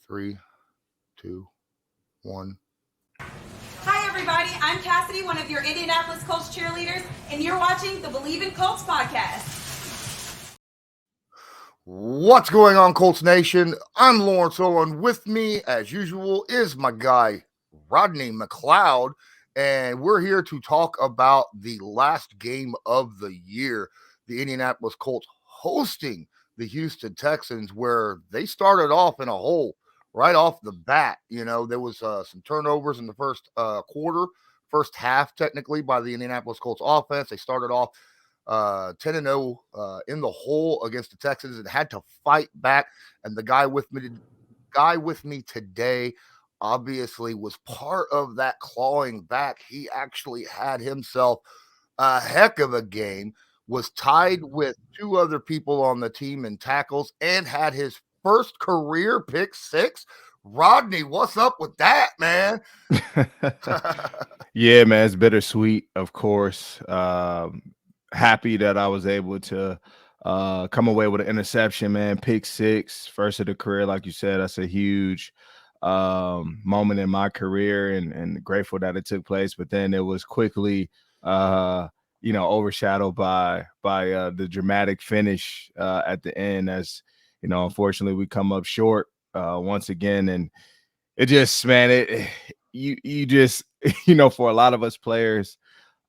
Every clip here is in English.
Three, two, one. Hi, everybody. I'm Cassidy, one of your Indianapolis Colts cheerleaders, and you're watching the Believe in Colts podcast. What's going on, Colts Nation? I'm Lawrence Owen. With me, as usual, is my guy, Rodney Mcleod, and we're here to talk about the last game of the year. The Indianapolis Colts hosting the Houston Texans, where they started off in a hole right off the bat. You know, there was some turnovers in the first first half, technically, by the Indianapolis Colts offense. They started off 10-0 in the hole against the Texans and had to fight back. And the guy with me today obviously was part of that clawing back. He actually had himself a heck of a game, was tied with two other people on the team in tackles, and had his first career pick six. Rodney, what's up with that, man? Yeah, man, it's bittersweet, of course. Happy that I was able to come away with an interception, man. Pick six, first of the career, like you said. That's a huge moment in my career, and grateful that it took place. But then it was quickly, overshadowed by the dramatic finish at the end. As unfortunately, we come up short once again, and it just, man, you just for a lot of us players,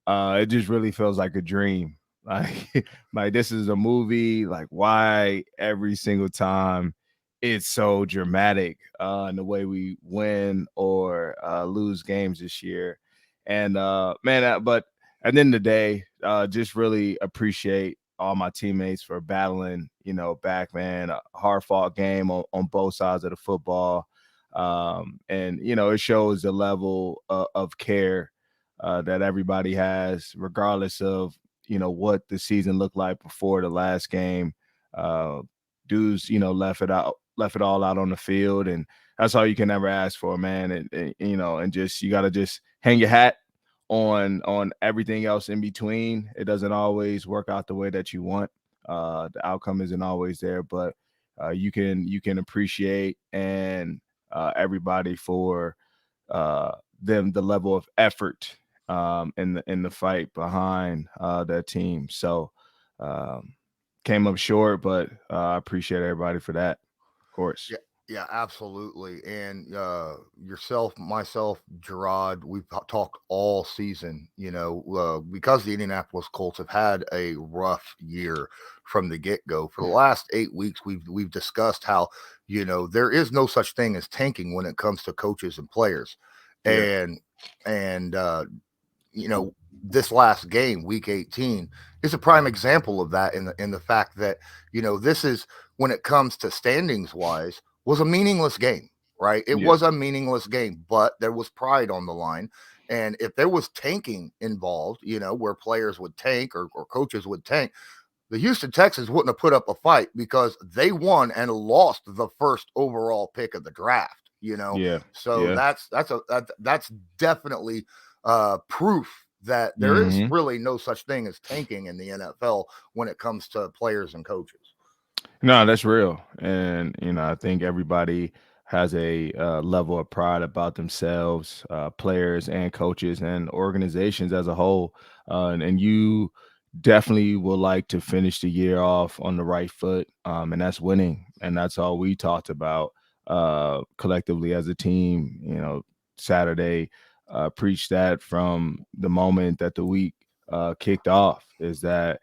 it just really feels like a dream. Like this is a movie. Like, why every single time it's so dramatic in the way we win or lose games this year. And but at the end of the day, just really appreciate all my teammates for battling, back, man. A hard fought game on both sides of the football. And it shows the level of care that everybody has, regardless of what the season looked like before the last game. Dudes, left it all out on the field, and that's all you can ever ask for, man. And just, you got to just hang your hat on everything else in between. It doesn't always work out the way that you want. The outcome isn't always there, but you can appreciate and everybody for the level of effort in the fight behind that team. So came up short, but I appreciate everybody for that, of course. Yeah, yeah, absolutely. And yourself, myself, Gerard, we've talked all season, because the Indianapolis Colts have had a rough year from the get-go. For the last 8 weeks, we've discussed how, there is no such thing as tanking when it comes to coaches and players. Yeah. And this last game, week 18, is a prime example of that in the fact that, this is, when it comes to standings wise, was a meaningless game, right? It Yeah. was a meaningless game, but there was pride on the line. And if there was tanking involved, where players would tank or coaches would tank, the Houston Texans wouldn't have put up a fight because they won and lost the first overall pick of the draft. Yeah. So Yeah. that's definitely proof that there is Hmm. really no such thing as tanking in the NFL when it comes to players and coaches. No, that's real. And, I think everybody has a level of pride about themselves, players and coaches and organizations as a whole. And you definitely would like to finish the year off on the right foot. And that's winning. And that's all we talked about collectively as a team. Saturday preached that from the moment that the week kicked off, is that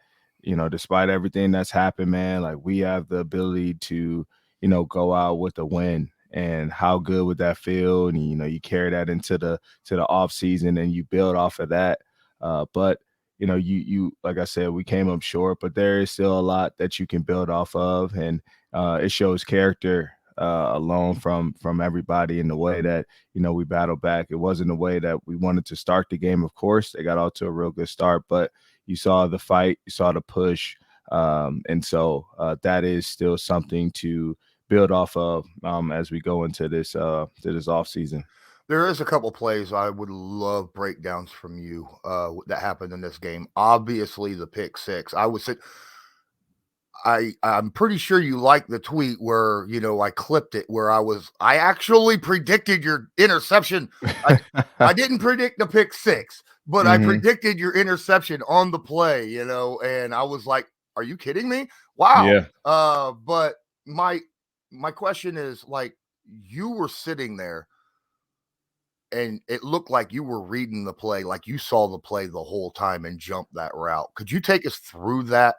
despite everything that's happened, man, like, we have the ability to, go out with a win. And how good would that feel? And you carry that into the off season, and you build off of that. But you like I said, we came up short, but there is still a lot that you can build off of, and it shows character alone from everybody in the way that we battled back. It wasn't the way that we wanted to start the game. Of course, they got off to a real good start, but you saw the fight, you saw the push, and so that is still something to build off of as we go into this off season. There is a couple plays I would love breakdowns from you that happened in this game. Obviously, the pick six. I'm pretty sure you liked the tweet where, you know, I clipped it where I actually predicted your interception. I didn't predict the pick six, but I predicted your interception on the play, you know, and I was like, are you kidding me? Wow. Yeah. But my question is, like, you were sitting there and it looked like you were reading the play, like you saw the play the whole time and jumped that route. Could you take us through that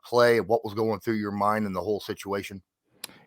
play and what was going through your mind in the whole situation?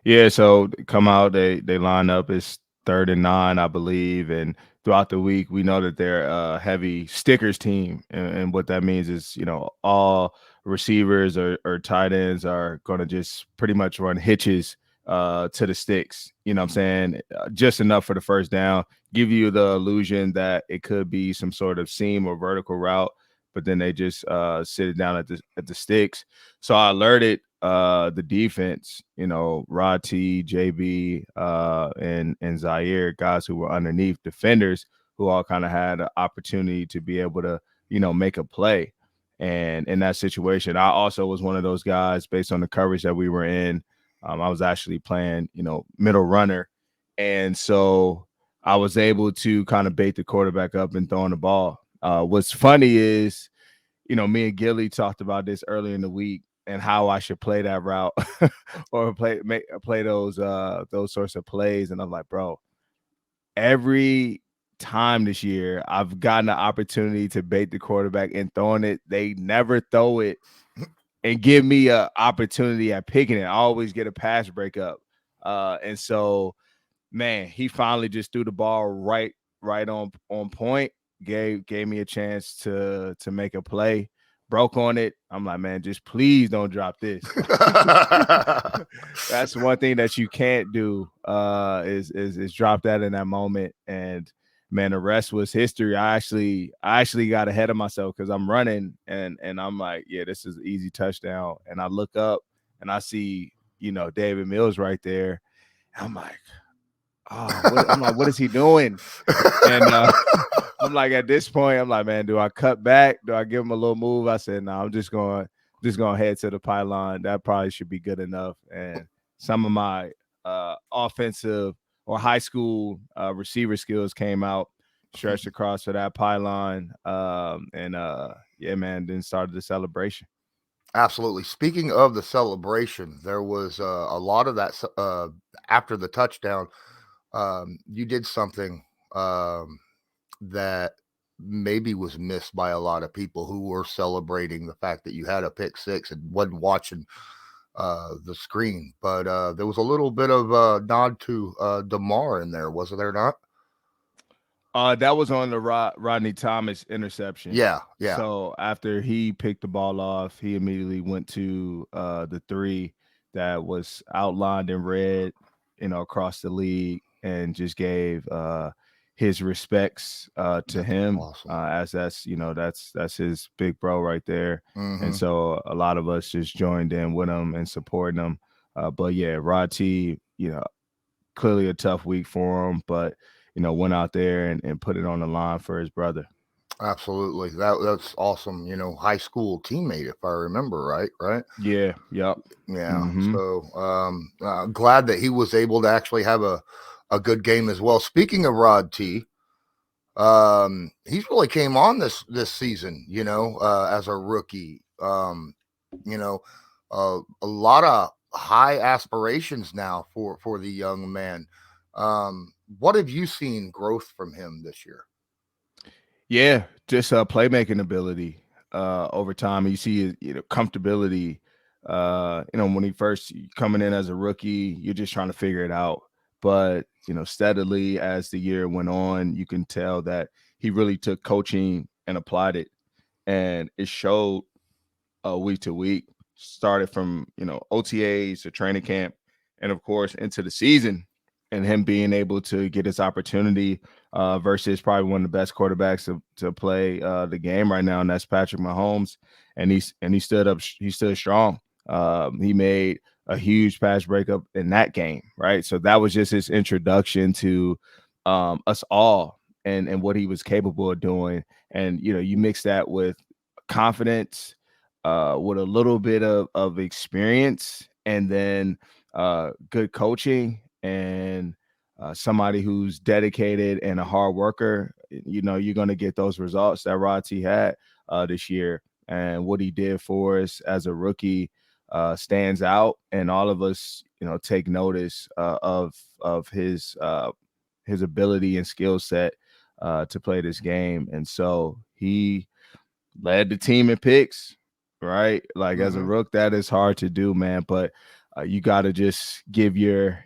Yeah, so come out, they line up. It's 3rd and 9, I believe, and throughout the week, we know that they're a heavy stickers team, and what that means is, you know, all receivers or tight ends are going to just pretty much run hitches to the sticks. You know what I'm saying? Just enough for the first down, give you the illusion that it could be some sort of seam or vertical route, but then they just sit it down at the sticks. So I alerted the defense, you know, Rod T, JB, and Zaire, guys who were underneath defenders who all kind of had an opportunity to be able to, you know, make a play. And in that situation, I also was one of those guys based on the coverage that we were in. I was actually playing, you know, middle runner. And so I was able to kind of bait the quarterback up and throwing the ball. What's funny is, you know, me and Gilly talked about this earlier in the week and how I should play that route or play those sorts of plays. And I'm like, bro, every time this year I've gotten the opportunity to bait the quarterback and throwing it, they never throw it and give me a opportunity at picking it. I always get a pass breakup. And so, man, he finally just threw the ball right on point, gave me a chance to make a play. Broke on it. I'm like, man, just please don't drop this. That's one thing that you can't do is drop that in that moment. And man, the rest was history. I actually got ahead of myself because I'm running and I'm like, yeah, this is an easy touchdown. And I look up and I see, you know, David Mills right there. I'm like, what is he doing? And I'm like, at this point, I'm like, man, do I cut back? Do I give him a little move? I said, no, I'm just going to head to the pylon. That probably should be good enough. And some of my offensive or high school receiver skills came out, stretched across for that pylon. Yeah, man, then started the celebration. Absolutely. Speaking of the celebration, there was a lot of that after the touchdown. You did something that maybe was missed by a lot of people who were celebrating the fact that you had a pick six and wasn't watching the screen. But there was a little bit of a nod to DeMar in there, wasn't there not? That was on the Rodney Thomas interception. Yeah. So after he picked the ball off, he immediately went to the 3 that was outlined in red, you know, across the league, and just gave his respects to him. Awesome. As that's, you know, that's his big bro right there. And so a lot of us just joined in with him and supporting him. But yeah, Rod T, you know, clearly a tough week for him, but you know, went out there and put it on the line for his brother. Absolutely. That's awesome. You know, high school teammate, if I remember right. Yeah. Yep. Yeah. So glad that he was able to actually have a good game as well. Speaking of Rod T, he's really came on this season, you know, as a rookie. You know, a lot of high aspirations now for the young man. What have you seen growth from him this year? Yeah, just playmaking ability over time. You see, you know, comfortability. You know, when he first coming in as a rookie, you're just trying to figure it out. But you know, steadily as the year went on, you can tell that he really took coaching and applied it, and it showed week to week. Started from, you know, OTAs to training camp, and of course into the season, and him being able to get his opportunity versus probably one of the best quarterbacks to play the game right now, and that's Patrick Mahomes. And he stood strong. He made a huge pass breakup in that game, right? So that was just his introduction to us all and what he was capable of doing. And you know, you mix that with confidence, with a little bit of experience, and then good coaching, and somebody who's dedicated and a hard worker, you're going to get those results that Rod T had this year. And what he did for us as a rookie stands out, and all of us, take notice of his ability and skill set to play this game. And so he led the team in picks, right? Like as a rook, that is hard to do, man. But you got to just give your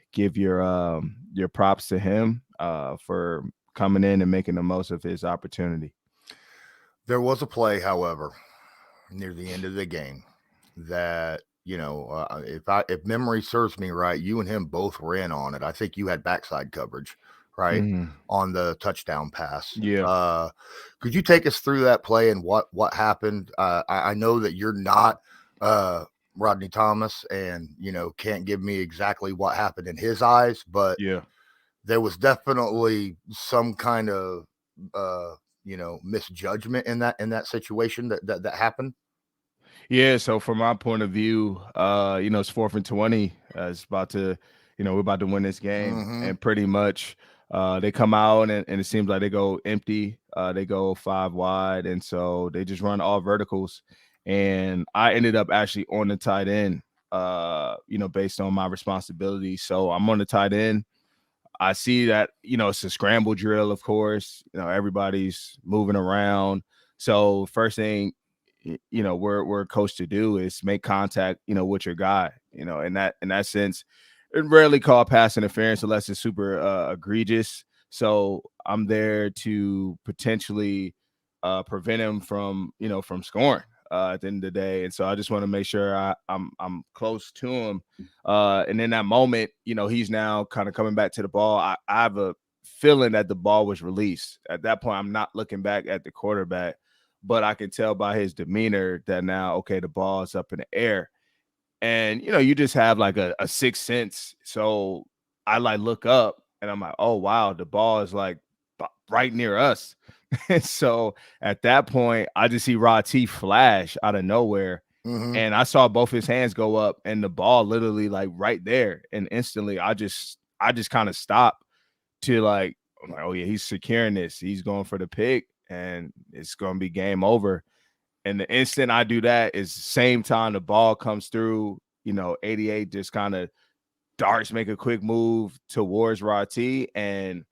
props to him for coming in and making the most of his opportunity. There was a play, however, near the end of the game that if memory serves me right, you and him both were in on it. I think you had backside coverage, right, on the touchdown pass. Yeah. Could you take us through that play and what happened? I know that you're not Rodney Thomas, and can't give me exactly what happened in his eyes, but Yeah. there was definitely some kind of misjudgment in that situation that happened. Yeah, so from my point of view, it's 4th and 20. It's about to, we're about to win this game. And pretty much they come out, and it seems like they go empty. They go 5 wide. And so they just run all verticals. And I ended up actually on the tight end, based on my responsibility. So I'm on the tight end. I see that, it's a scramble drill, of course. Everybody's moving around. So first thing, we're coached to do is make contact, with your guy. In that sense, it rarely call pass interference unless it's super egregious. So I'm there to potentially prevent him from scoring at the end of the day. And so I just want to make sure I'm close to him. And in that moment, he's now kind of coming back to the ball. I have a feeling that the ball was released. At that point, I'm not looking back at the quarterback, but I can tell by his demeanor that now, okay, the ball is up in the air. And, you just have like a sixth sense. So I like look up and I'm like, oh, wow, the ball is like right near us. And so at that point, I just see Rod T flash out of nowhere. And I saw both his hands go up and the ball literally like right there. And instantly I just kind of stopped to like, I'm like, oh yeah, he's securing this. He's going for the pick and it's going to be game over. And the instant I do that is the same time the ball comes through, 88 just kind of darts, make a quick move towards Rod T. And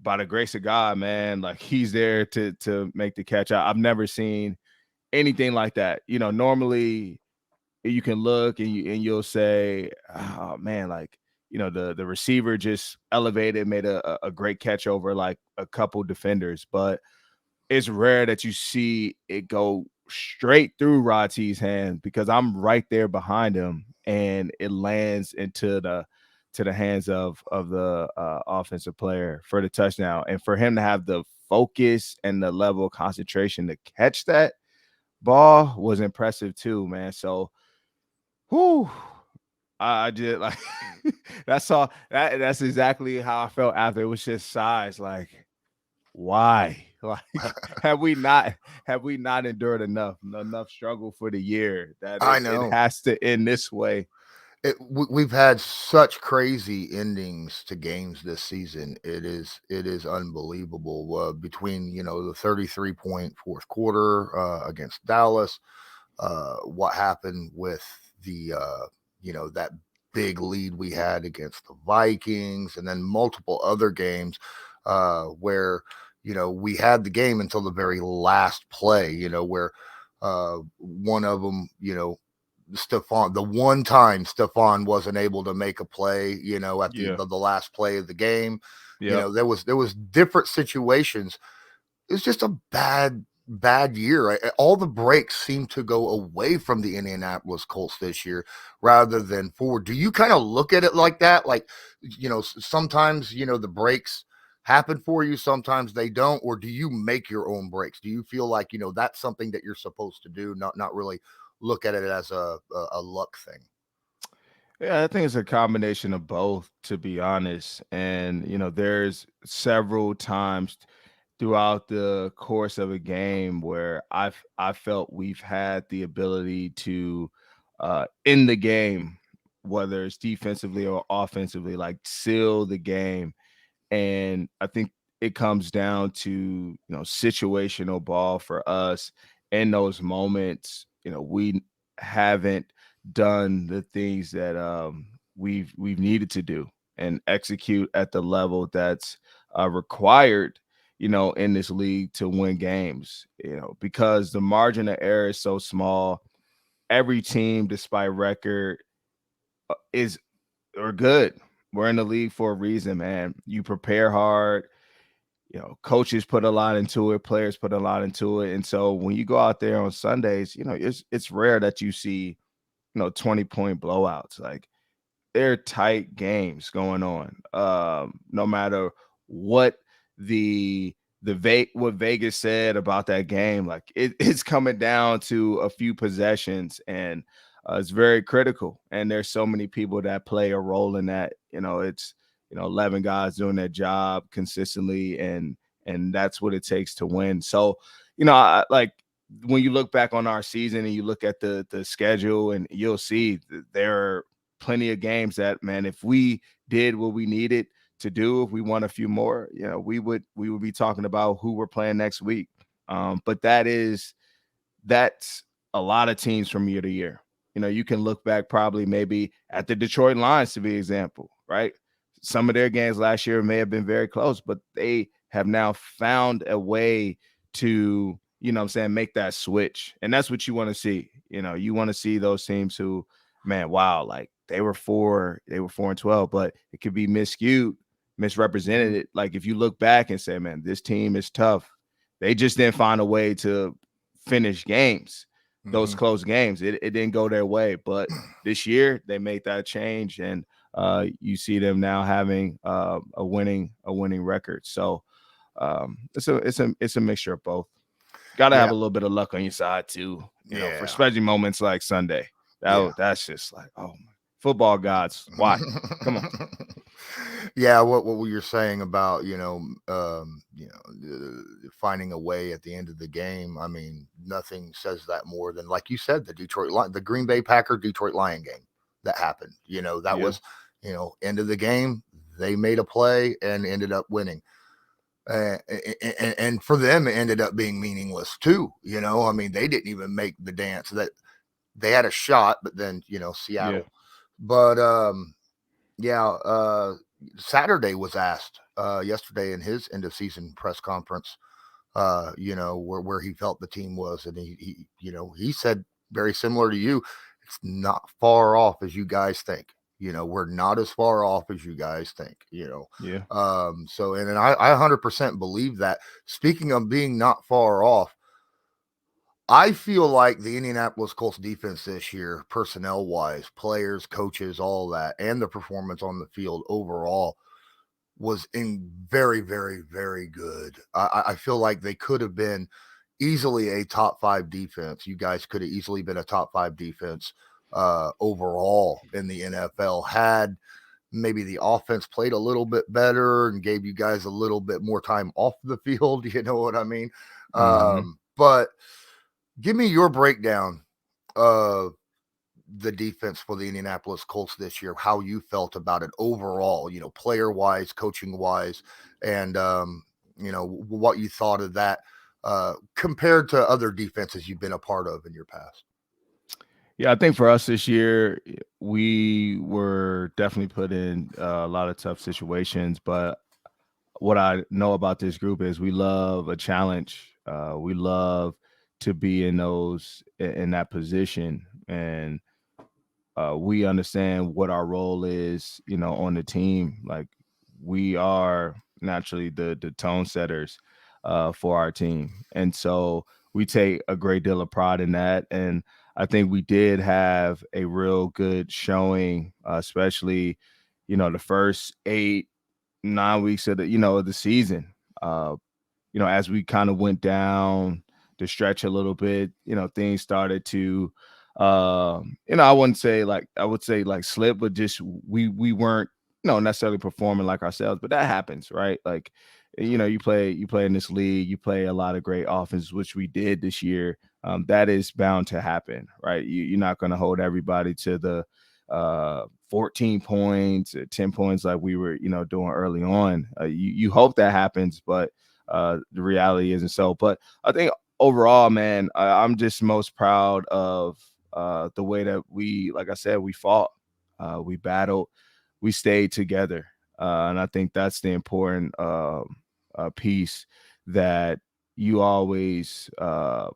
by the grace of God, man, like he's there to make the catch. I've never seen anything like that. Normally you can look and you'll say, oh man, like, the receiver just elevated, made a great catch over like a couple defenders, but it's rare that you see it go straight through Rod T's hand because I'm right there behind him and it lands into the hands of the offensive player for the touchdown. And for him to have the focus and the level of concentration to catch that ball was impressive too, man. So, whoo, I did like that's all. That's exactly how I felt after. It was just size, like why? Like have we not endured enough struggle for the year that I it know. has to end this way? We've had such crazy endings to games this season. It is unbelievable. Between the 33-point fourth quarter against Dallas, what happened with the that big lead we had against the Vikings, and then multiple other games where we had the game until the very last play. Where one of them, Stephon, the one time Stephon wasn't able to make a play, at the last play of the game. There was different situations. It's just a bad year. All the breaks seem to go away from the Indianapolis Colts this year rather than forward. Do you kind of look at it like that? Like, sometimes, the breaks happen for you, sometimes they don't, or do you make your own breaks? Do you feel like, that's something that you're supposed to do, not really look at it as a luck thing? Yeah, I think it's a combination of both, to be honest. And there's several times throughout the course of a game where I felt we've had the ability to end the game, whether it's defensively or offensively, like seal the game. And I think it comes down to, situational ball for us in those moments. We haven't done the things that we've needed to do and execute at the level that's required, in this league to win games, because the margin of error is so small. Every team, despite record, is or good. We're in the league for a reason, man. You prepare hard. Coaches put a lot into it, players put a lot into it. And so when you go out there on Sundays, it's rare that you see, 20-point blowouts. Like, they're tight games going on. No matter what what Vegas said about that game, like it's coming down to a few possessions, and it's very critical. And there's so many people that play a role in that. It's 11 guys doing their job consistently, and that's what it takes to win. So, like, when you look back on our season and you look at the schedule, and you'll see there are plenty of games that, man, if we did what we needed to do, if we won a few more, we would be talking about who we're playing next week. But that's a lot of teams from year to year. You can look back probably maybe at the Detroit Lions to be an example, right? Some of their games last year may have been very close, but they have now found a way to, make that switch. And that's what you want to see. You want to see those teams who, man, wow, like they were 4-12, but it could be misrepresented. Like, if you look back and say, man, this team is tough, they just didn't find a way to finish games, those close games. It didn't go their way. But this year they made that change, and you see them now having a winning record. So it's a mixture of both. Got to have a little bit of luck on your side too, for especially moments like Sunday. That's just like, oh my, football gods, why? Come on. Yeah, what you're saying about finding a way at the end of the game. I mean, nothing says that more than, like you said, the Green Bay Packer Detroit Lion game that happened. That was end of the game. They made a play and ended up winning. And for them, it ended up being meaningless too. I mean, they didn't even make the dance. That they had a shot, but then Seattle. Yeah. But Saturday was asked yesterday in his end of season press conference, where he felt the team was, and he said very similar to you. It's not far off as you guys think. We're not as far off as you guys think. Yeah. So, and I 100% believe that. Speaking of being not far off, I feel like the Indianapolis Colts defense this year, personnel wise, players, coaches, all that, and the performance on the field overall was very, very, very good. I feel like they could have been easily a top 5 defense. You guys could have easily been a top 5 defense overall in the NFL, had maybe the offense played a little bit better and gave you guys a little bit more time off the field. You know what I mean? But give me your breakdown of the defense for the Indianapolis Colts this year, how you felt about it overall, player wise, coaching wise, and, what you thought of that compared to other defenses you've been a part of in your past. Yeah, I think for us this year, we were definitely put in a lot of tough situations. But what I know about this group is we love a challenge. We love to be in that position, and we understand what our role is, on the team. Like, we are naturally the tone setters for our team, and so we take a great deal of pride in that. And I think we did have a real good showing, especially, the first 8-9 weeks of the season. As we kind of went down the stretch a little bit, things started to, I wouldn't say like slip, but just we weren't, necessarily performing like ourselves. But that happens, right? Like, you play in this league, you play a lot of great offense, which we did this year. That is bound to happen, right? You're not going to hold everybody to the 14 points, 10 points like we were, doing early on. You hope that happens, but the reality isn't so. But I think overall, man, I'm just most proud of the way that we, like I said, we fought, we battled, we stayed together. And I think that's the important piece that you always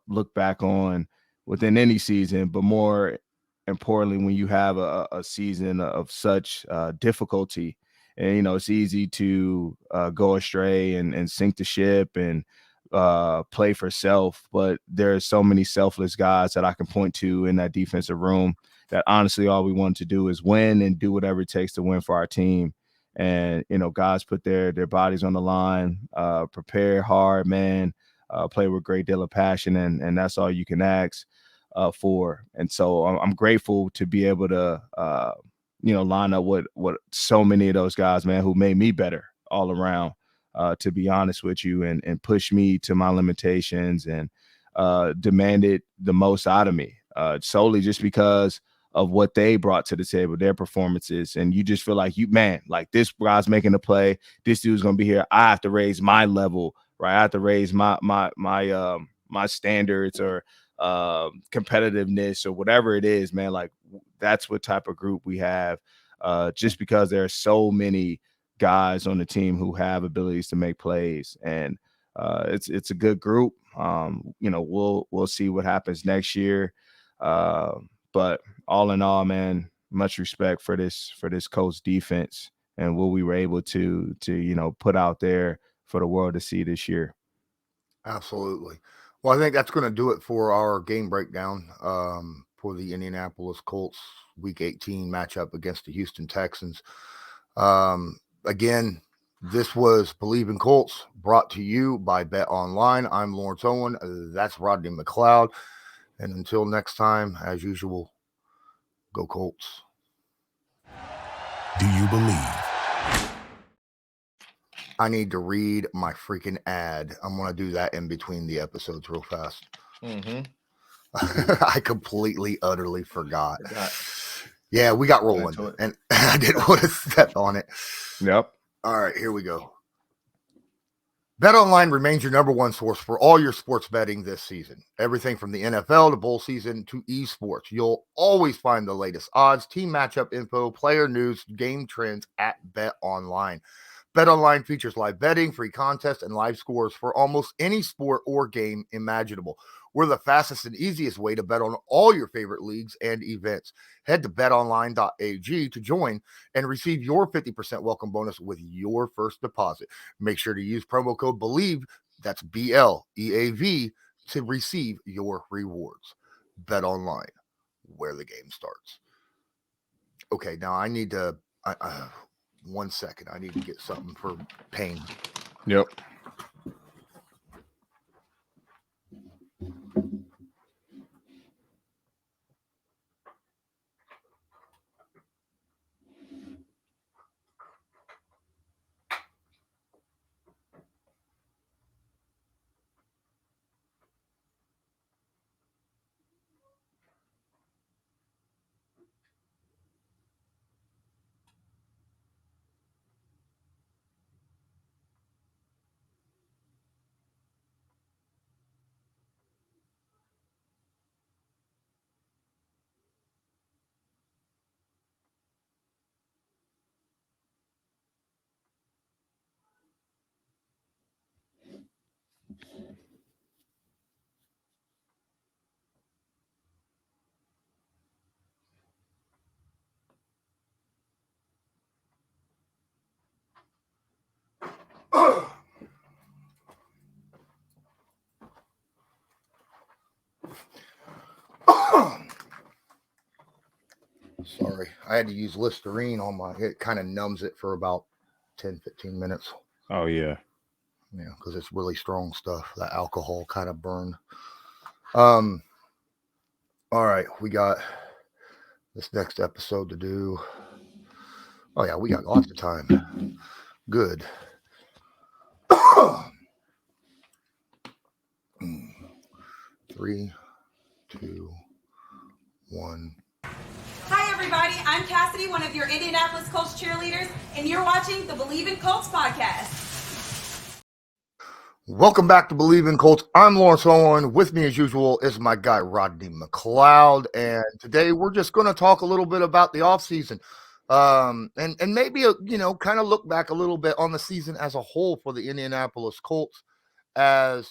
look back on within any season, but more importantly, when you have a season of such difficulty. And, it's easy to go astray and sink the ship and play for self. But there's so many selfless guys that I can point to in that defensive room that honestly all we want to do is win and do whatever it takes to win for our team. And, guys put their bodies on the line, prepare hard, man, play with a great deal of passion. And that's all you can ask for. And so I'm grateful to be able to, line up with so many of those guys, man, who made me better all around, to be honest with you, and push me to my limitations and demanded the most out of me, solely just because of what they brought to the table, their performances. And you just feel like like this guy's making a play. This dude's going to be here. I have to raise my level, right? I have to raise my standards or competitiveness or whatever it is, man. Like that's what type of group we have, just because there are so many guys on the team who have abilities to make plays. And it's a good group. We'll see what happens next year. But all in all, man, much respect for this Colts defense and what we were able to put out there for the world to see this year. Absolutely. Well, I think that's going to do it for our game breakdown for the Indianapolis Colts Week 18 matchup against the Houston Texans. Again, this was Believe in Colts, brought to you by Bet Online. I'm Lawrence Owen. That's Rodney Mcleod. And until next time, as usual, go Colts. Do you believe? I need to read my freaking ad. I'm going to do that in between the episodes real fast. Mm-hmm. I completely, utterly forgot. Yeah, we got rolling, and I didn't want to step on it. Yep. All right, here we go. BetOnline remains your number one source for all your sports betting this season. Everything from the NFL to bowl season to esports. You'll always find the latest odds, team matchup info, player news, game trends at BetOnline. BetOnline features live betting, free contests, and live scores for almost any sport or game imaginable. We're the fastest and easiest way to bet on all your favorite leagues and events. Head to betonline.ag to join and receive your 50% welcome bonus with your first deposit. Make sure to use promo code BELIEVE, that's BLEAV, to receive your rewards. BetOnline, where the game starts. Okay, now I need to... 1 second. I need to get something for pain. Yep. Sorry, I had to use Listerine on my... It kind of numbs it for about 10, 15 minutes. Oh, yeah. Yeah, because it's really strong stuff. That alcohol kind of burned. All right, we got this next episode to do. Oh, yeah, we got lots of time. Good. 3, 2, 1. Hi, everybody. I'm Cassidy, one of your Indianapolis Colts cheerleaders, and you're watching the Believe in Colts podcast. Welcome back to Believe in Colts. I'm Lawrence Owen. With me, as usual, is my guy, Rodney Mcleod. And today we're just going to talk a little bit about the offseason. And maybe, kind of look back a little bit on the season as a whole for the Indianapolis Colts. As,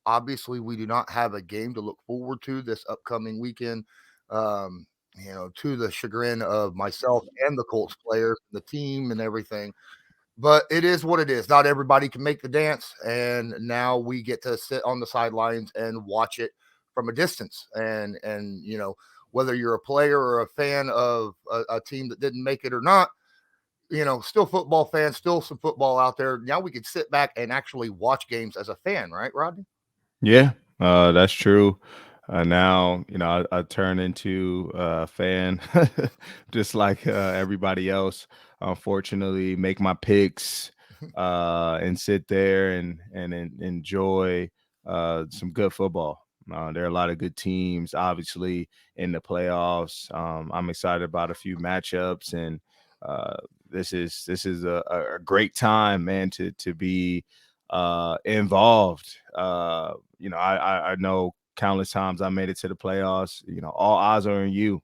obviously we do not have a game to look forward to this upcoming weekend. To the chagrin of myself and the Colts players, the team and everything. But it is what it is. Not everybody can make the dance. And now we get to sit on the sidelines and watch it from a distance. And whether you're a player or a fan of a team that didn't make it or not, still football fans, still some football out there. Now we could sit back and actually watch games as a fan, right, Rodney? Yeah, that's true. Now, I turn into a fan just like everybody else. Unfortunately, make my picks and sit there and enjoy some good football. There are a lot of good teams, obviously, in the playoffs. I'm excited about a few matchups, and this is a great time, man, to be involved. I know countless times I made it to the playoffs. All eyes are on you.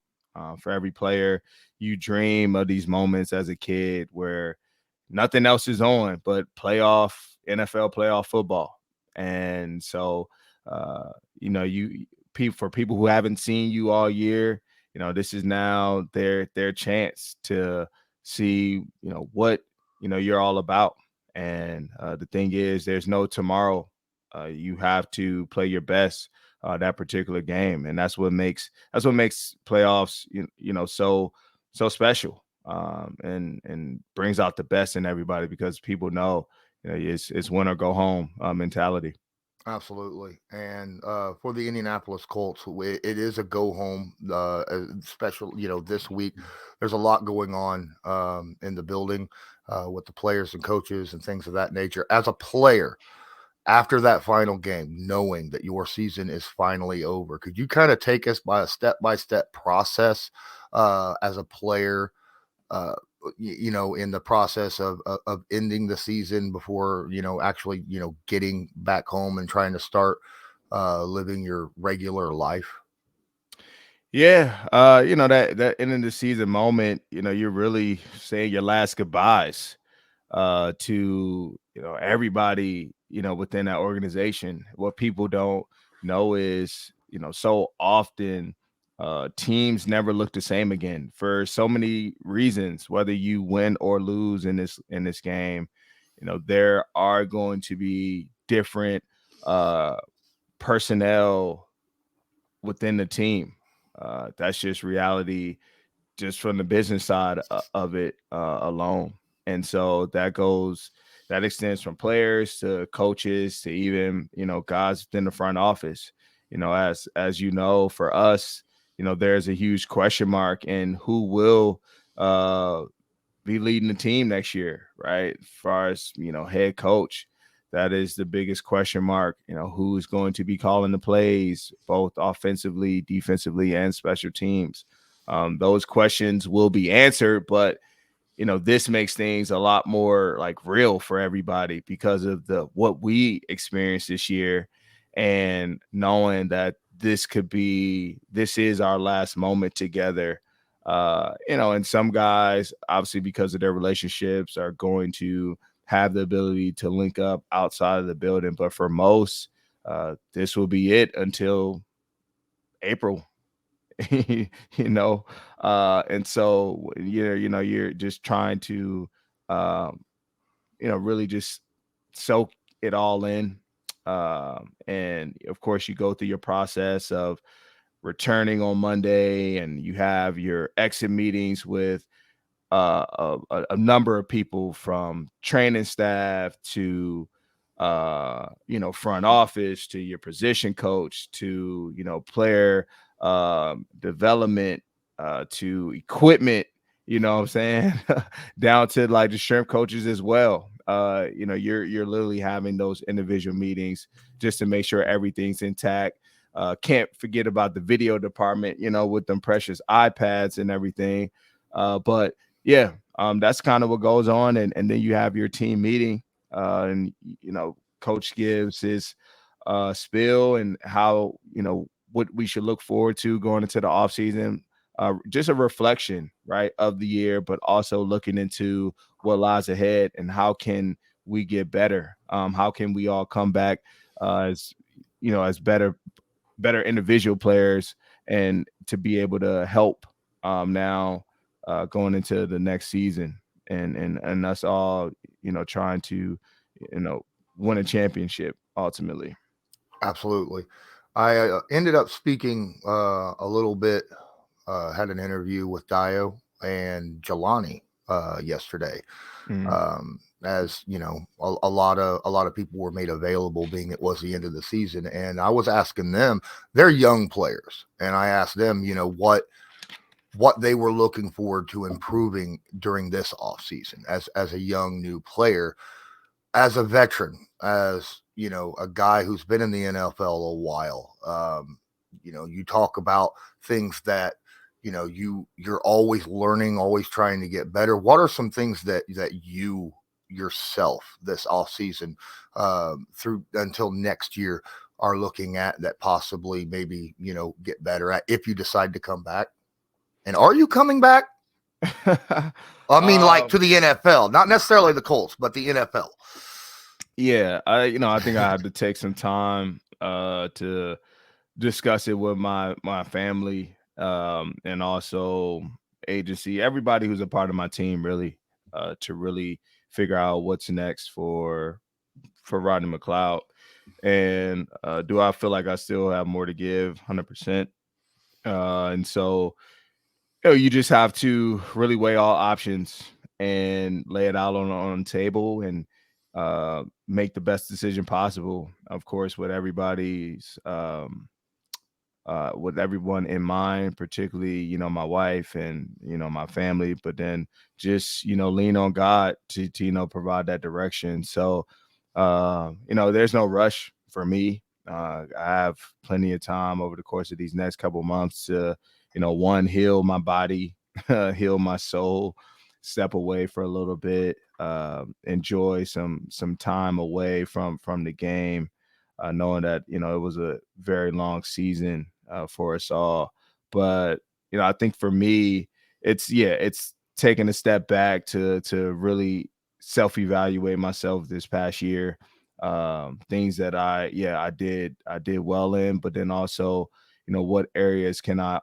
For every player, you dream of these moments as a kid where nothing else is on but NFL playoff football. And so, for people who haven't seen you all year, this is now their chance to see, what, you're all about. And the thing is, there's no tomorrow. You have to play your best that particular game, and that's what makes playoffs, so special, and brings out the best in everybody, because people know, it's win or go home mentality. Absolutely. And for the Indianapolis Colts, it is a go home special. This week, there's a lot going on in the building with the players and coaches and things of that nature. As a player, after that final game, knowing that your season is finally over, could you kind of take us by a step-by-step process as a player, in the process of ending the season before, actually, getting back home and trying to start living your regular life? Yeah, that end of the season moment, you're really saying your last goodbyes to everybody within that organization. What people don't know is, so often teams never look the same again for so many reasons. Whether you win or lose in this game, there are going to be different personnel within the team. That's just reality, just from the business side of it alone. And so that extends from players to coaches to even, guys within the front office. As for us, there's a huge question mark in who will be leading the team next year, right? As far as, head coach, that is the biggest question mark. Who's going to be calling the plays, both offensively, defensively, and special teams. Those questions will be answered, but this makes things a lot more like real for everybody because of what we experienced this year, and knowing that this is our last moment together. And some guys, obviously, because of their relationships, are going to have the ability to link up outside of the building. But for most, this will be it until April. And so you're just trying to really just soak it all in. And of course, you go through your process of returning on Monday, and you have your exit meetings with a number of people, from training staff to front office, to your position coach, to player development, to equipment, what I'm saying, down to like the shrimp coaches as well. you're literally having those individual meetings just to make sure everything's intact. Can't forget about the video department, with them precious iPads and everything. But yeah, that's kind of what goes on. And then you have your team meeting, and coach gives his spiel and how, what we should look forward to going into the offseason. Just a reflection, right, of the year, but also looking into what lies ahead and how can we get better. How can we all come back as better individual players, and to be able to help now going into the next season, and us all trying to win a championship ultimately. Absolutely. I ended up speaking a little bit, had an interview with Dio and Jelani yesterday. Mhm. As you know, a lot of people were made available, being it was the end of the season, and I was asking them, they're young players, and I asked them, what they were looking forward to improving during this offseason as a young new player, as a veteran, as a guy who's been in the NFL a while. You talk about things that you're always learning, always trying to get better. What are some things that you yourself this off season through until next year are looking at that possibly maybe get better at if you decide to come back? And are you coming back? I mean, like to the NFL, not necessarily the Colts, but the NFL. Yeah, I think I have to take some time to discuss it with my family, and also agency, everybody who's a part of my team, really, to really figure out what's next for Rodney Mcleod. And do I feel like I still have more to give? 100%. And so you just have to really weigh all options and lay it out on the table, and make the best decision possible. Of course, with everyone in mind, particularly my wife and my family, but then just lean on God to provide that direction. So there's no rush for me. I have plenty of time over the course of these next couple months to one, heal my body, heal my soul, step away for a little bit, enjoy some time away from the game, knowing that it was a very long season for us all. But I think for me, it's taking a step back to really self-evaluate myself this past year. Things that I did well in, but then also what areas can I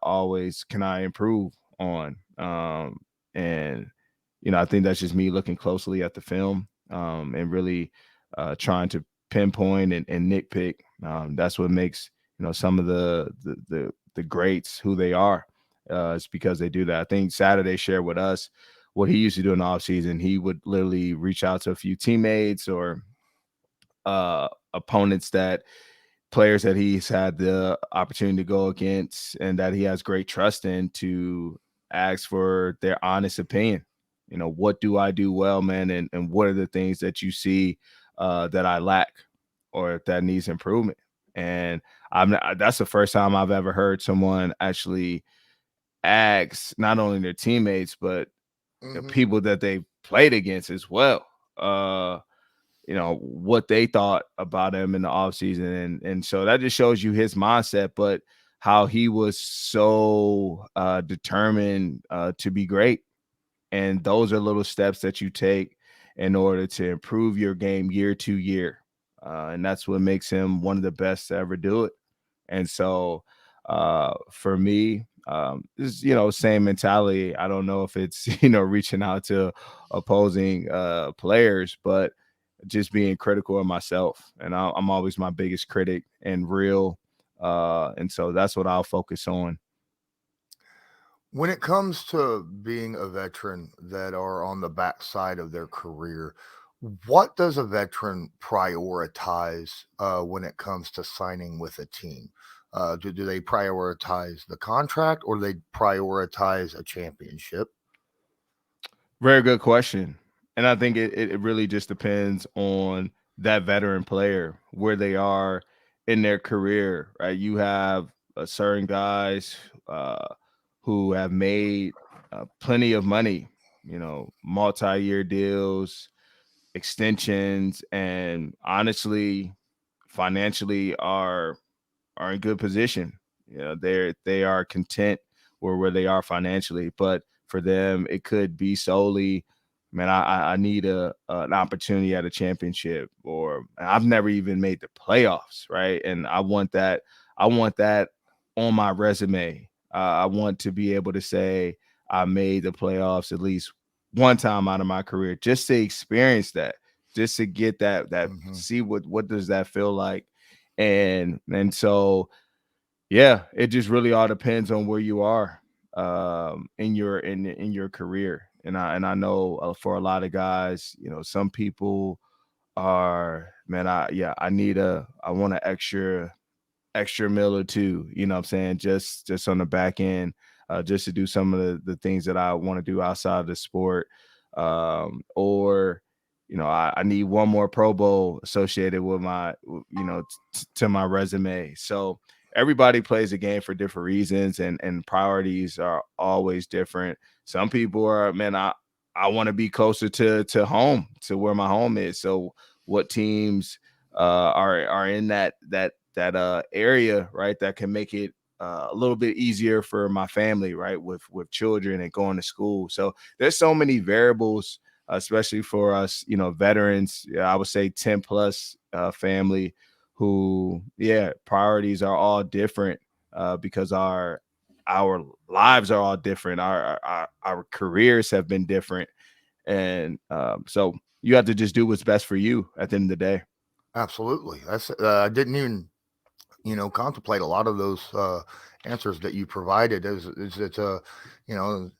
improve on. And I think that's just me looking closely at the film, and really trying to pinpoint and nitpick. That's what makes some of the greats who they are. It's because they do that. I think Saturday shared with us what he used to do in the offseason. He would literally reach out to a few teammates or opponents, players that he's had the opportunity to go against and that he has great trust in, to ask for their honest opinion. What do I do well, man? And what are the things that you see that I lack, or if that needs improvement? And that's the first time I've ever heard someone actually ask not only their teammates, but people that they played against as well. What they thought about him in the offseason. And so that just shows you his mindset, but how he was so determined to be great. And those are little steps that you take in order to improve your game year to year. And that's what makes him one of the best to ever do it. And so for me, this same mentality. I don't know if it's reaching out to opposing players, but just being critical of myself. And I'm always my biggest critic and real. And so that's what I'll focus on. When it comes to being a veteran that are on the backside of their career, what does a veteran prioritize when it comes to signing with a team? Do they prioritize the contract, or do they prioritize a championship? Very good question. And I think it really just depends on that veteran player, where they are in their career, right? You have certain guys who have made plenty of money, multi-year deals, extensions, and honestly, financially are in good position. They are content where they are financially, but for them, it could be solely, man, I need an opportunity at a championship, or I've never even made the playoffs, right? And I want that. I want that on my resume. I want to be able to say I made the playoffs at least one time out of my career, just to experience that, just to get that Mhm. see what does that feel like. And so, yeah, it just really all depends on where you are in your career. And I know for a lot of guys, some people are, man, I want an extra meal or two, what I'm saying, just on the back end, just to do some of the things that I want to do outside of the sport. Or I need one more Pro Bowl associated with to my resume. So everybody plays a game for different reasons, and priorities are always different. Some people are, man, I want to be closer to home, to where my home is. So what teams are in that area, right, that can make it a little bit easier for my family, right, with children and going to school. So there's so many variables, especially for us, veterans. Yeah, I would say 10 plus family, who, yeah, priorities are all different, because our lives are all different. Our careers have been different, and so you have to just do what's best for you at the end of the day. Absolutely. That's I didn't even contemplate a lot of those answers that you provided. Is it's you know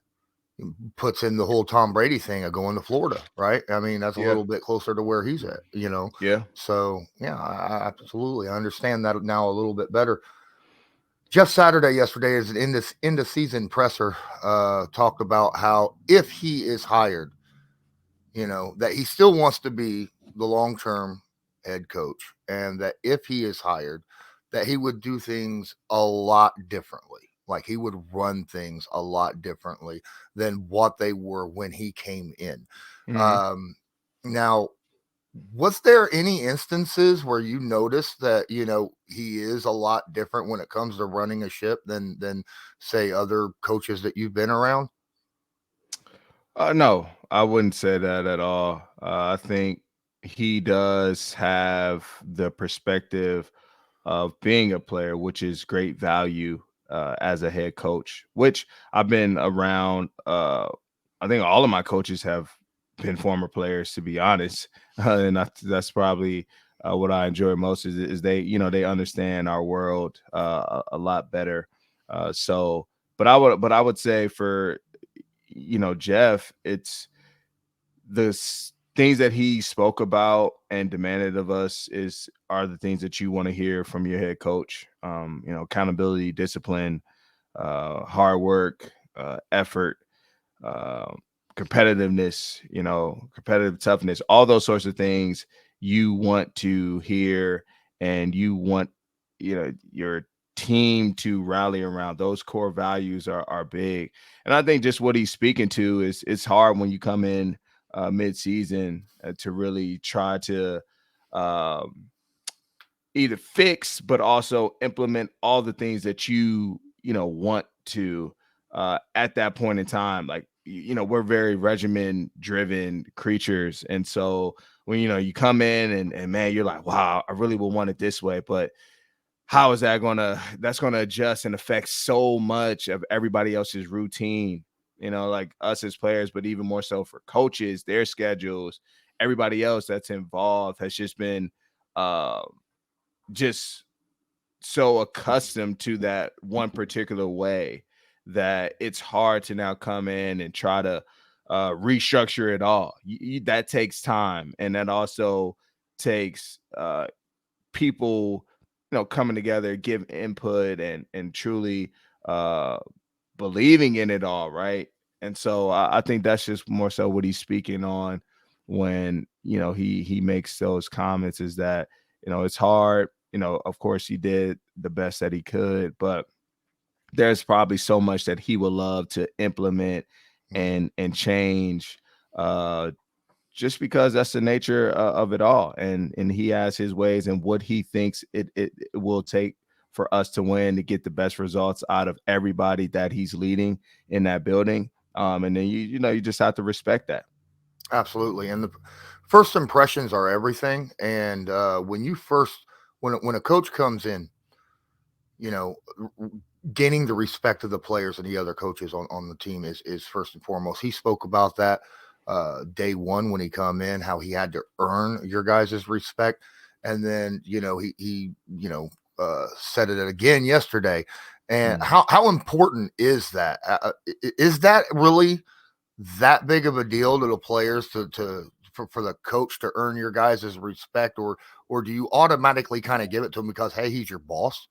puts in the whole Tom Brady thing of going to Florida, right? I mean, that's a Yeah, little bit closer to where he's at, yeah. So yeah, I absolutely understand that now a little bit better. Jeff Saturday yesterday is in this end of season presser talked about how if he is hired, that he still wants to be the long term head coach, and that if he is hired, that he would do things a lot differently. Like he would run things a lot differently than what they were when he came in. Mhm. Um, Now, was there any instances where you noticed that he is a lot different when it comes to running a ship than say other coaches that you've been around? No, I wouldn't say that at all. I think he does have the perspective of being a player, which is great value as a head coach, which I've been around. I think all of my coaches have been former players, to be honest. And that's probably what I enjoy most, is they understand our world a lot better. So, but I would say for, Jeff, it's things that he spoke about and demanded of us are the things that you want to hear from your head coach. Accountability, discipline, hard work, effort, uh, competitiveness, competitive toughness, all those sorts of things you want to hear, and you want, your team to rally around. Those core values are big. And I think just what he's speaking to is, it's hard when you come in mid-season to really try to um, either fix but also implement all the things that want to at that point in time. Like, we're very regimen driven creatures, and so when you come in, and man, you're like, wow, I really would want it this way, but how is that's gonna adjust and affect so much of everybody else's routine, like us as players, but even more so for coaches, their schedules, everybody else that's involved has just been uh, just so accustomed to that one particular way, that it's hard to now come in and try to restructure it all. That takes time, and that also takes people, coming together, give input, and truly uh, believing in it all, right? And so I think that's just more so what he's speaking on. when, he makes those comments is that, it's hard. Of course he did the best that he could, but there's probably so much that he would love to implement and change, just because that's the nature of it all. And he has his ways and what he thinks it will take for us to win, to get the best results out of everybody that he's leading in that building. And then you just have to respect that. Absolutely. And the first impressions are everything. And when a coach comes in, you know, gaining the respect of the players and the other coaches on the team is first and foremost. He spoke about that day one when he come in, how he had to earn your guys' respect. And then, he said it again yesterday. And how important is that? Is that really that big of a deal to the players for the coach to earn your guys' respect, or do you automatically kind of give it to him because, hey, he's your boss?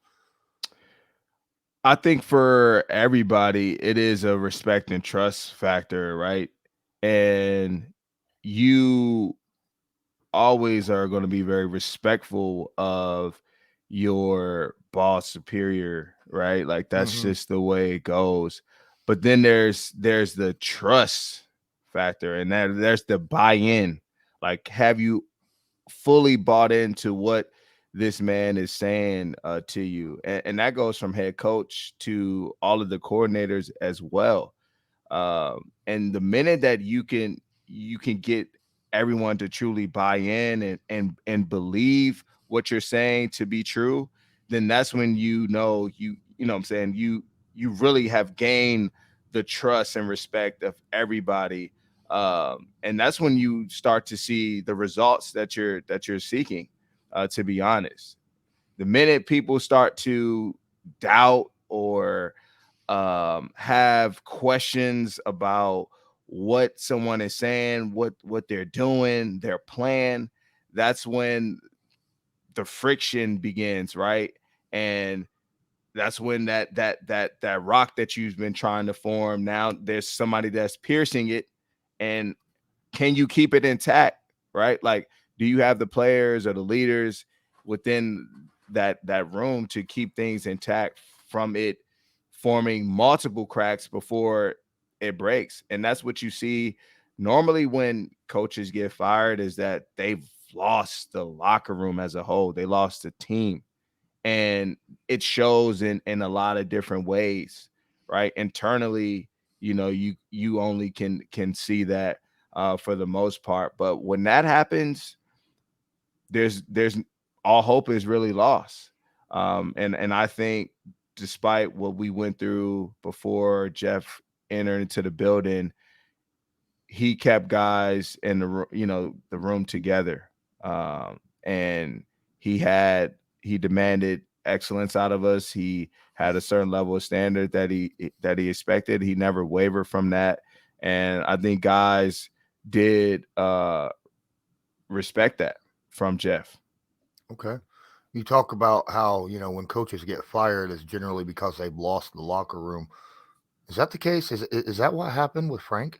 I think for everybody, it is a respect and trust factor, right? And you always are going to be very respectful of your boss superior, right? Like that's just the way it goes. But then there's the trust factor, and there's the buy-in. Like, have you fully bought into what this man is saying to you? And that goes from head coach to all of the coordinators as well. And the minute that you can get everyone to truly buy in and believe what you're saying to be true, then that's when you know what I'm saying, you really have gained the trust and respect of everybody. And that's when you start to see the results that you're seeking, to be honest. The minute people start to doubt or have questions about what someone is saying, what they're doing, their plan, that's when the friction begins, right? And that's when that rock that you've been trying to form, now there's somebody that's piercing it. And can you keep it intact, right? Like, do you have the players or the leaders within that room to keep things intact from it forming multiple cracks before it breaks? And that's what you see normally when coaches get fired, is that they've lost the locker room as a whole. They lost the team. And it shows in a lot of different ways, right? Internally, you only can see that for the most part. But when that happens, there's all hope is really lost. And I think despite what we went through before Jeff entered into the building, he kept guys in the room together. And he demanded excellence out of us. He had a certain level of standard that he expected. He never wavered from that. And I think guys did respect that from Jeff. Okay. You talk about how, when coaches get fired, it's generally because they've lost the locker room. Is that the case? Is that what happened with Frank?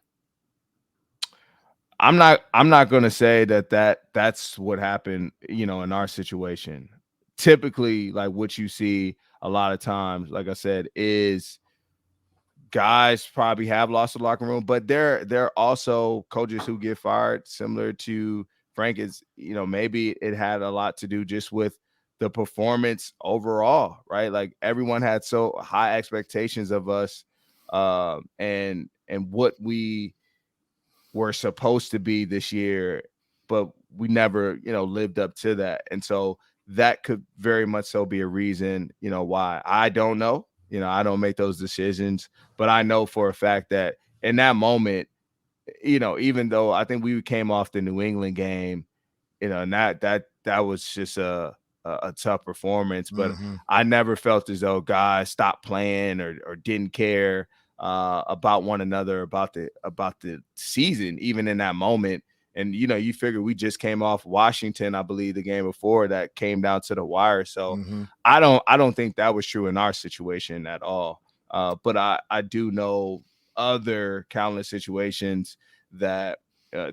I'm not going to say that's what happened, in our situation. Typically, like what you see a lot of times, like I said, is guys probably have lost the locker room, but there are also coaches who get fired similar to Frank. Is, maybe it had a lot to do just with the performance overall, right? Like everyone had so high expectations of us, and what we were supposed to be this year, but we never, lived up to that. And so that could very much so be a reason, why. I don't know. I don't make those decisions, but I know for a fact that in that moment, even though I think we came off the New England game, and that was just a tough performance, but I never felt as though guys stopped playing or didn't care about one another, about the season, even in that moment. And you figure we just came off Washington, I believe, the game before that came down to the wire. So I don't think that was true in our situation at all. But I do know other countless situations that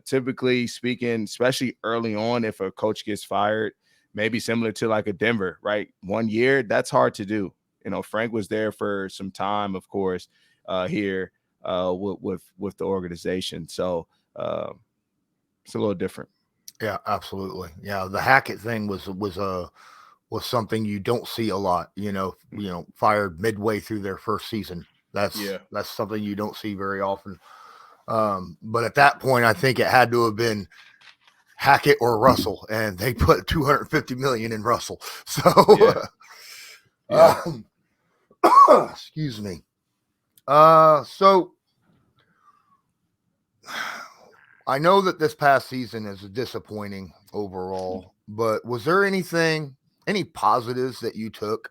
typically speaking, especially early on, if a coach gets fired, maybe similar to like a Denver, right? 1 year, that's hard to do. Frank was there for some time, of course, here with the organization. So it's a little different. Yeah, absolutely. Yeah, the Hackett thing was something you don't see a lot. Fired midway through their first season. That's something you don't see very often. But at that point, I think it had to have been Hackett or Russell, and they put $250 million in Russell. So, excuse me. So I know that this past season is disappointing overall, but was there any positives that you took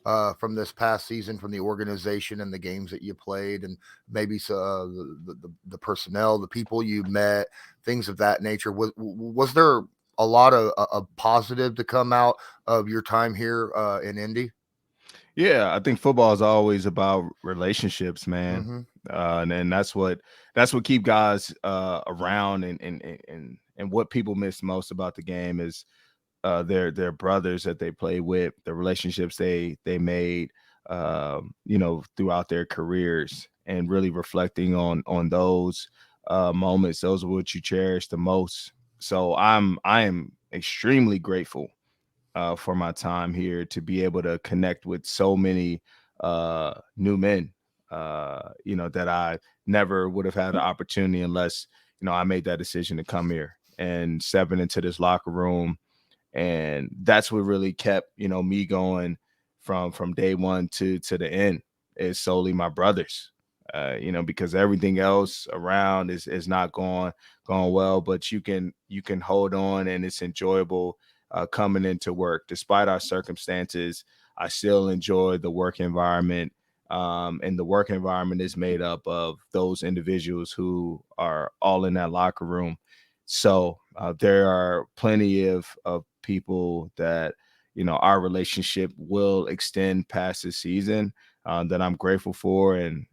from this past season, from the organization and the games that you played, and maybe the personnel, the people you met, things of that nature? Was there a lot of a positive to come out of your time here in Indy? Yeah, I think football is always about relationships, man. Mm-hmm. And that's what keep guys around, and what people miss most about the game is their brothers that they play with, the relationships they made throughout their careers, and really reflecting on those moments. Those are what you cherish the most. So I am extremely grateful for my time here, to be able to connect with so many new men that I never would have had the opportunity unless I made that decision to come here and stepping into this locker room. And that's what really kept me going from day one to the end, is solely my brothers. Because everything else around is not going well, but you can hold on, and it's enjoyable coming into work. Despite our circumstances, I still enjoy the work environment, and the work environment is made up of those individuals who are all in that locker room. So there are plenty of people that our relationship will extend past this season, that I'm grateful for, and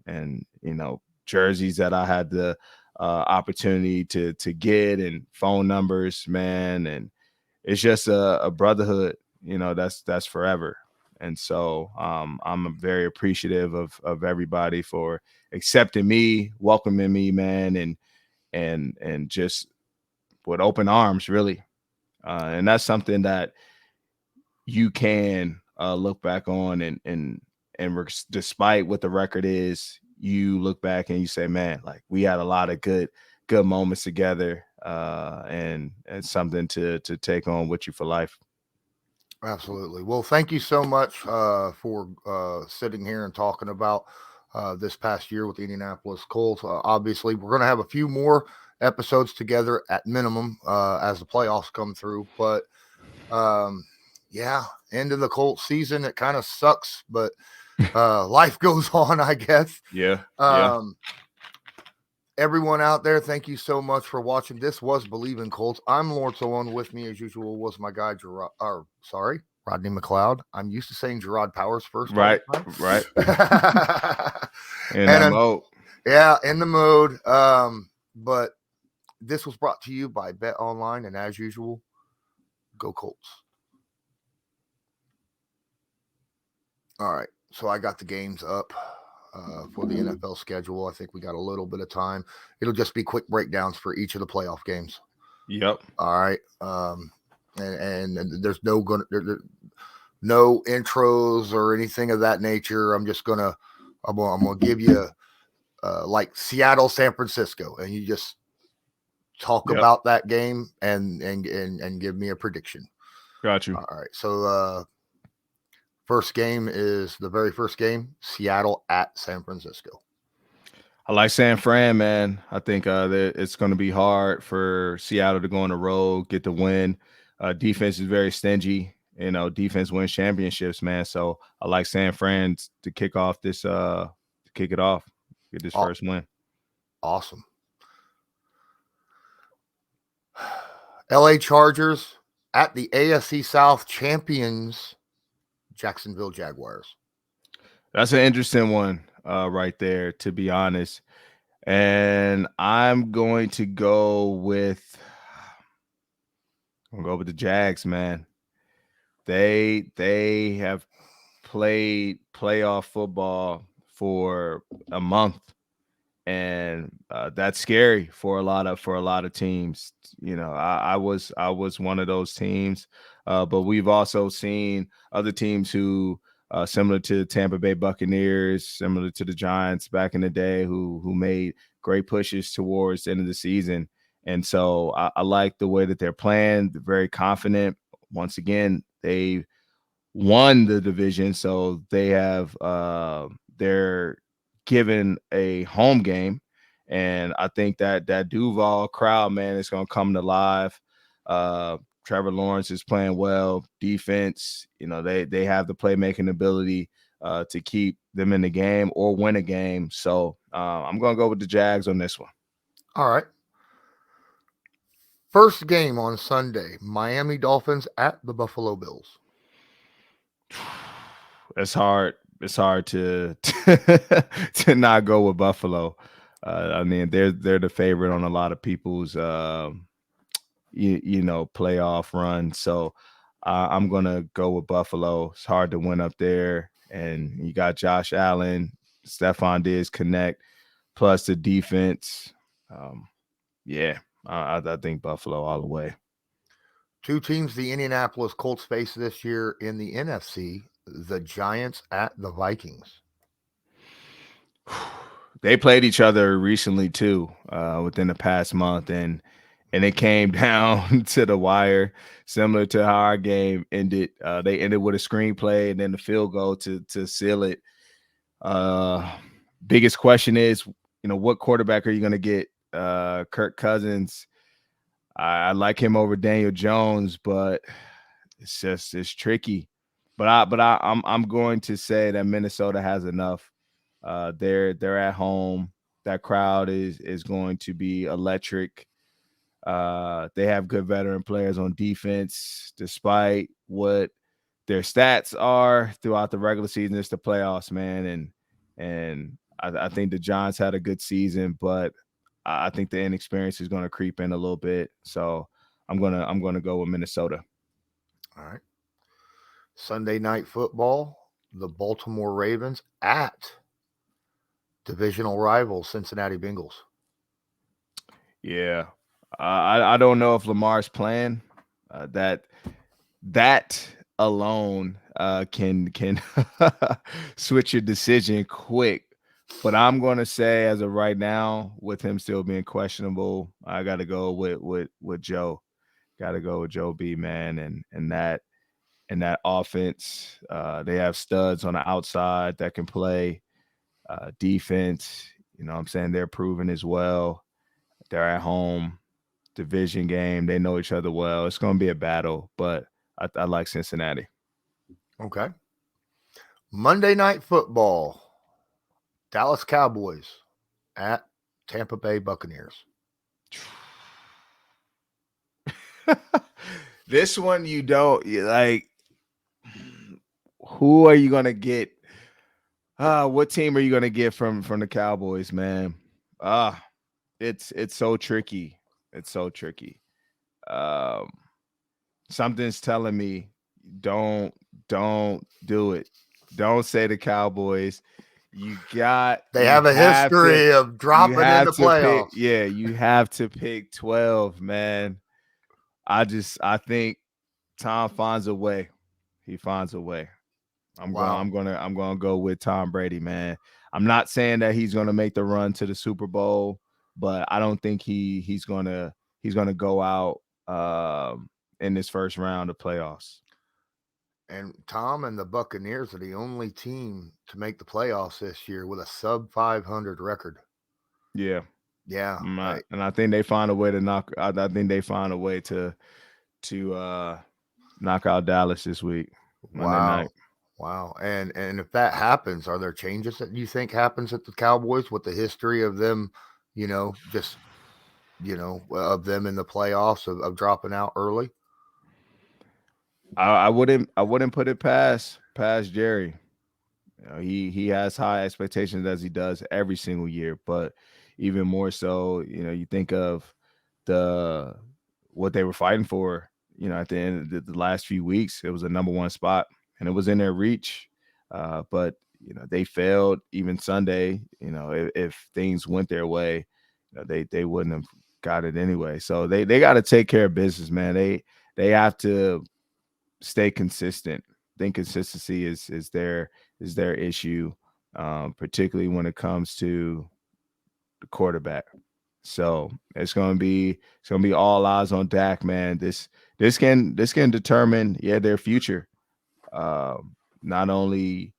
jerseys that I had the opportunity to get, and phone numbers, man, and it's just a brotherhood, that's forever. And so I'm very appreciative of everybody for accepting me, welcoming me, man, and just with open arms, really. And that's something that you can look back on, despite what the record is, you look back and you say, man, like, we had a lot of good moments together, and it's something to take on with you for life. Absolutely. Well, thank you so much for sitting here and talking about this past year with the Indianapolis Colts. Obviously, we're going to have a few more episodes together at minimum as the playoffs come through. But end of the Colts season. It kind of sucks, but life goes on, I guess. Yeah. Everyone out there, thank you so much for watching. This was Believe in Colts. I'm Lawrence Owen. With me, as usual, was my guy, Rodney Mcleod. I'm used to saying Gerard Powers first. Right. In that mode. Yeah, in the mode. But this was brought to you by Bet Online, and as usual, go Colts. All right, so I got the games up for the NFL schedule. I think we got a little bit of time. It'll just be quick breakdowns for each of the playoff games. Yep. All right. And there's no intros or anything of that nature. I'm gonna give you like Seattle, San Francisco, and you just talk about that game and give me a prediction. Got you. All right. So first game is the very first game, Seattle at San Francisco. I like San Fran, man. I think it's going to be hard for Seattle to go on the road, get the win. Defense is very stingy. Defense wins championships, man. So I like San Fran to kick off this, get this first win. Awesome. LA Chargers at the AFC South champions, Jacksonville Jaguars. That's an interesting one right there, to be honest. And I'm going to go with the Jags, man. They have played playoff football for a month, and that's scary for a lot of teams. I was one of those teams, but we've also seen other teams who, similar to Tampa Bay Buccaneers, similar to the Giants back in the day, who made great pushes towards the end of the season. And so I like the way that they're playing. They're very confident. Once again, they won the division, so they have they're given a home game, and I think that Duval crowd, man, is going to come to life. Trevor Lawrence is playing well, defense. They have the playmaking ability to keep them in the game or win a game. So I'm going to go with the Jags on this one. All right. First game on Sunday, Miami Dolphins at the Buffalo Bills. It's hard. It's hard to to not go with Buffalo. I mean, they're the favorite on a lot of people's playoff run. So I'm gonna go with Buffalo. It's hard to win up there, and you got Josh Allen, Stephon Diggs connect, plus the defense. I think Buffalo all the way. Two teams the Indianapolis Colts face this year in the NFC, the Giants at the Vikings. They played each other recently too, within the past month, and it came down to the wire, similar to how our game ended. They ended with a screenplay and then the field goal to seal it. Biggest question is, what quarterback are you going to get? Kirk Cousins. I like him over Daniel Jones, but it's tricky. But I'm going to say that Minnesota has enough. They're at home. That crowd is going to be electric. They have good veteran players on defense, despite what their stats are throughout the regular season. It's the playoffs, man, and I think the Giants had a good season, but I think the inexperience is going to creep in a little bit. So I'm gonna go with Minnesota. All right. Sunday night football, the Baltimore Ravens at divisional rivals Cincinnati Bengals. Yeah, I don't know if Lamar's playing. That alone can switch your decision quick. But I'm going to say, as of right now, with him still being questionable, I got to go with Joe. Got to go with Joe B, man, and that offense. They have studs on the outside that can play defense. You know what I'm saying? They're proven as well. They're at home, division game. They know each other well. It's going to be a battle, but I like Cincinnati. Okay. Monday night football, Dallas Cowboys at Tampa Bay Buccaneers. This one you don't like. Who are you going to get? What team are you going to get from the Cowboys, man? It's so tricky. It's so tricky. Something's telling me don't do it. Don't say the Cowboys. They have a history of dropping in the playoffs. You have to pick 12, man. I think Tom finds a way. He finds a way. I'm gonna go with Tom Brady, man. I'm not saying that he's gonna make the run to the Super Bowl, but I don't think he's gonna go out in this first round of playoffs. And Tom and the Buccaneers are the only team to make the playoffs this year with a sub 500 record. Yeah. Right. And I think they find a way to knock. I think they find a way to knock out Dallas this week. Monday night. Wow. And if that happens, are there changes that you think happens at the Cowboys with the history of them, of them in the playoffs of dropping out early? I wouldn't put it past Jerry. He has high expectations, as he does every single year, but even more so, you think of what they were fighting for, at the end of the last few weeks. It was a number one spot, and it was in their reach. But they failed even Sunday. If things went their way, they wouldn't have got it anyway. So they got to take care of business, man. They have to stay consistent. I think consistency is their issue, particularly when it comes to the quarterback. So it's gonna be all eyes on Dak, man. This can determine their future, not only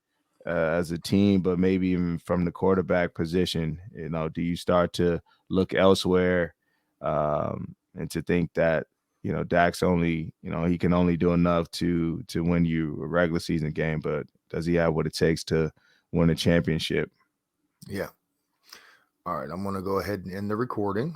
as a team, but maybe even from the quarterback position. Do you start to look elsewhere, and to think that Dak's only he can only do enough to win you a regular season game, but does he have what it takes to win a championship? Yeah. All right, I'm going to go ahead and end the recording.